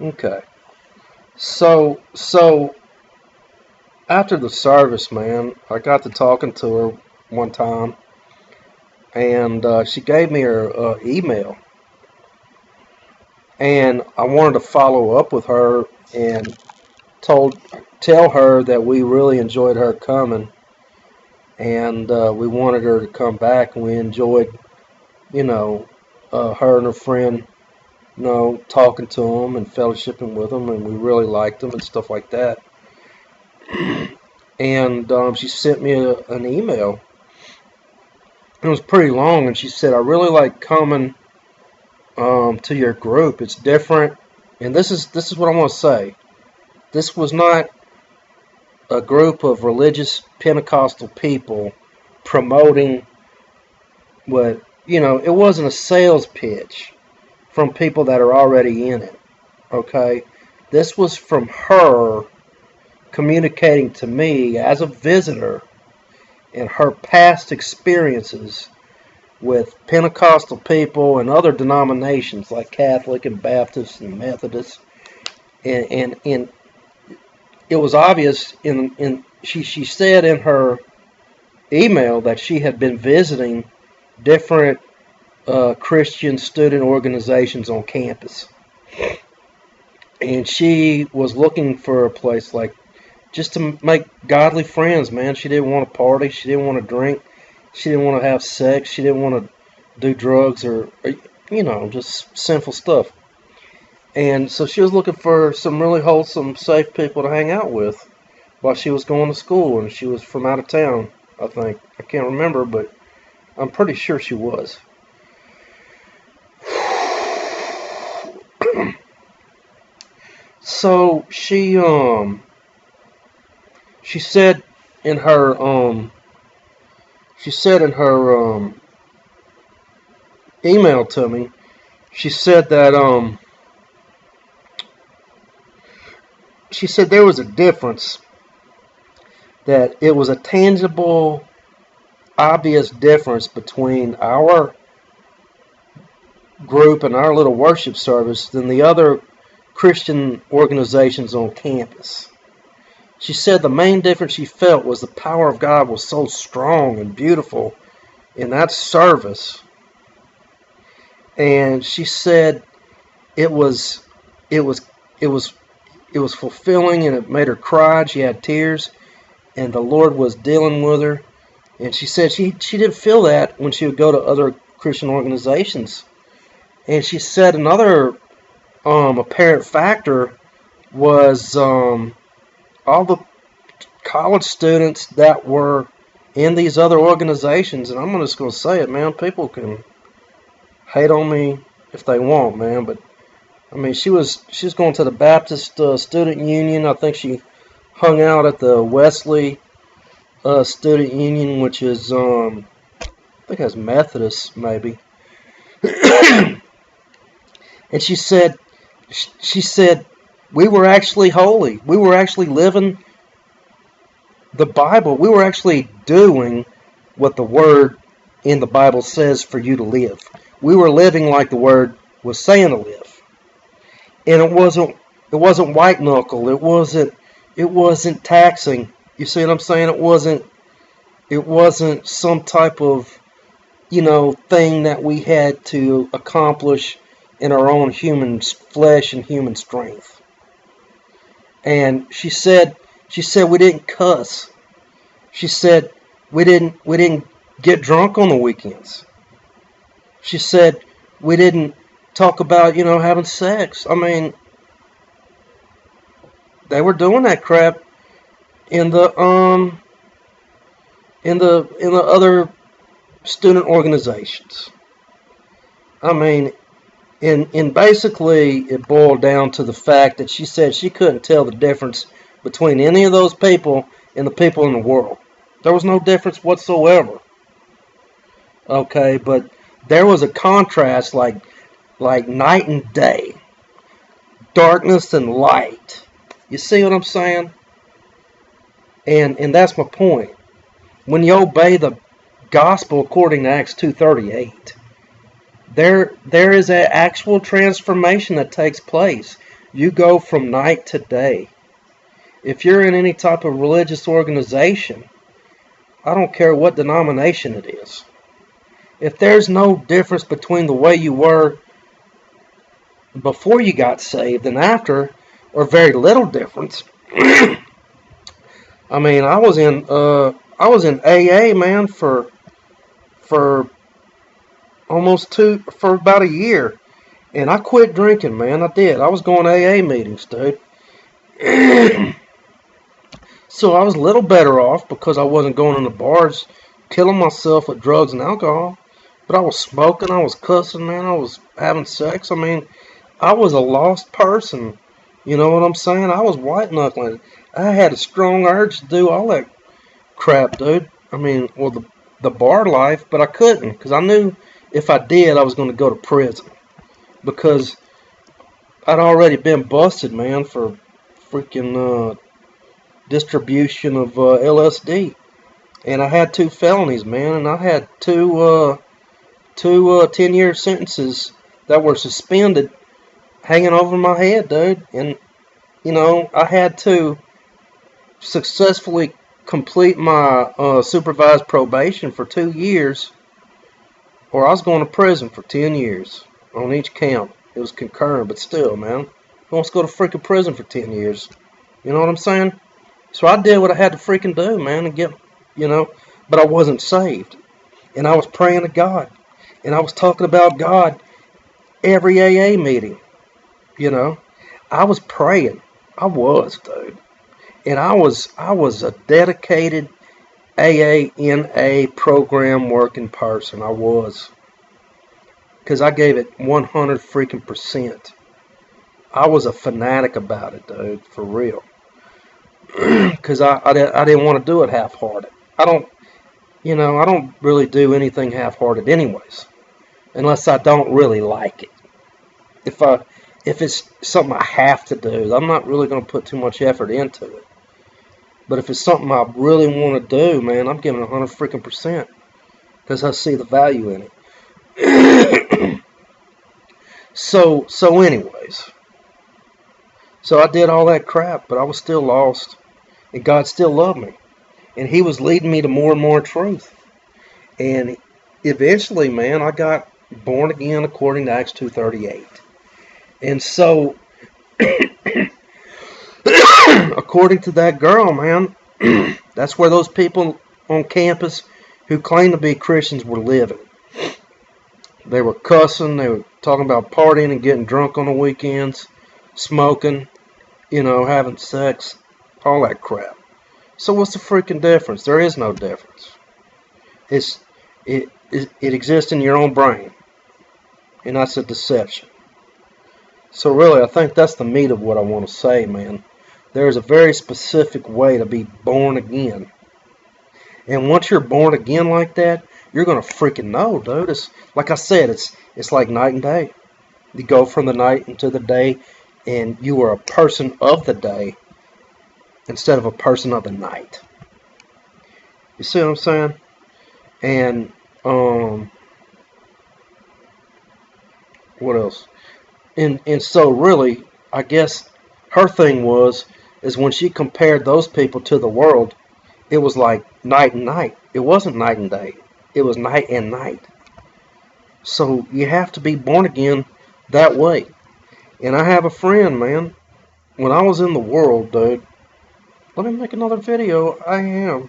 Okay. So after the service, man, I got to talking to her one time, and she gave me her email, and I wanted to follow up with her and told tell her that we really enjoyed her coming, and we wanted her to come back, and we enjoyed, you know, her and her friend, talking to them and fellowshipping with them, and we really liked them and stuff like that. And she sent me an email. It was pretty long, and she said, "I really like coming to your group. It's different." And this is what I want to say. This was not a group of religious Pentecostal people promoting what, it wasn't a sales pitch from people that are already in it. Okay? This was from her communicating to me as a visitor and her past experiences with Pentecostal people and other denominations like Catholic and Baptist and Methodist. And it was obvious she said in her email that she had been visiting different Christian student organizations on campus. And she was looking for a place like just to make godly friends, man. She didn't want to party. She didn't want to drink. She didn't want to have sex. She didn't want to do drugs or just sinful stuff. And so she was looking for some really wholesome, safe people to hang out with while she was going to school. And she was from out of town, I think. I can't remember, but I'm pretty sure she was. So she said in her email to me, she said that she said there was a difference, that it was a tangible, obvious difference between our group and our little worship service than the other Christian organizations on campus. She said the main difference she felt was the power of God was so strong and beautiful in that service. And she said it was fulfilling, and it made her cry. She had tears, and the Lord was dealing with her. And she said she didn't feel that when she would go to other Christian organizations. And she said another apparent factor was all the college students that were in these other organizations. And I'm just going to say it, man. People can hate on me if they want, man. But I mean, she's going to the Baptist Student Union. I think she hung out at the Wesley Student Union, which is I think has Methodist maybe. And she said we were actually holy. We were actually living the Bible. We were actually doing what the Word in the Bible says for you to live. We were living like the Word was saying to live. And it wasn't white knuckle. It wasn't taxing. You see what I'm saying? It wasn't some type of, thing that we had to accomplish in our own human flesh and human strength. And she said we didn't cuss. She said we didn't get drunk on the weekends. She said we didn't talk about, having sex. I mean, they were doing that crap in the other student organizations. I mean, and basically it boiled down to the fact that she said she couldn't tell the difference between any of those people and the people in the world. There was no difference whatsoever. Okay, but there was a contrast like night and day, darkness and light. You see what I'm saying? And that's my point. When you obey the gospel according to Acts 2:38, there is an actual transformation that takes place. You go from night to day. If you're in any type of religious organization, I don't care what denomination it is. If there's no difference between the way you were before you got saved and after, or very little difference. I mean, I was in AA, man, for for about a year, and I quit drinking, man. I did. I was going to AA meetings, dude. So I was a little better off because I wasn't going in the bars, killing myself with drugs and alcohol. But I was smoking, I was cussing, man. I was having sex. I mean, I was a lost person. You know what I'm saying? I was white knuckling. I had a strong urge to do all that crap, dude. I mean, well, the bar life, but I couldn't because I knew if I did, I was going to go to prison because I'd already been busted, man, for freaking distribution of LSD, and I had 2 felonies, man, and I had two 10-year sentences that were suspended, hanging over my head, dude. And you know, I had to successfully complete my supervised probation for 2 years, or I was going to prison for 10 years on each count. It was concurrent, but still, man, who wants to go to freaking prison for 10 years? You know what I'm saying? So I did what I had to freaking do, man, and get, you know, but I wasn't saved. And I was praying to God. And I was talking about God every AA meeting, you know. I was praying. I was, dude. And I was a dedicated AA program working person. I was. Because I gave it 100 freaking percent. I was a fanatic about it, dude, for real. Because I didn't want to do it half-hearted. I don't really do anything half-hearted anyways, unless I don't really like it. If it's something I have to do, I'm not really going to put too much effort into it. But if it's something I really want to do, man, I'm giving 100 freaking percent because I see the value in it. So anyways, so I did all that crap, but I was still lost. And God still loved me. And He was leading me to more and more truth. And eventually, man, I got born again according to Acts 2:38. And so, according to that girl, man, that's where those people on campus who claim to be Christians were living. They were cussing, they were talking about partying and getting drunk on the weekends, smoking, you know, having sex, all that crap. So what's the freaking difference? There is no difference. It exists in your own brain, and that's a deception. So really, I think that's the meat of what I want to say, man. There is a very specific way to be born again. And once you're born again like that, you're going to freaking know, dude. It's like I said, it's like night and day. You go from the night into the day, and you are a person of the day instead of a person of the night. You see what I'm saying? And what else? And so really, I guess her thing is when she compared those people to the world, it was like night and night. It wasn't night and day. It was night and night. So you have to be born again that way. And I have a friend, man. When I was in the world, dude, let me make another video. I am.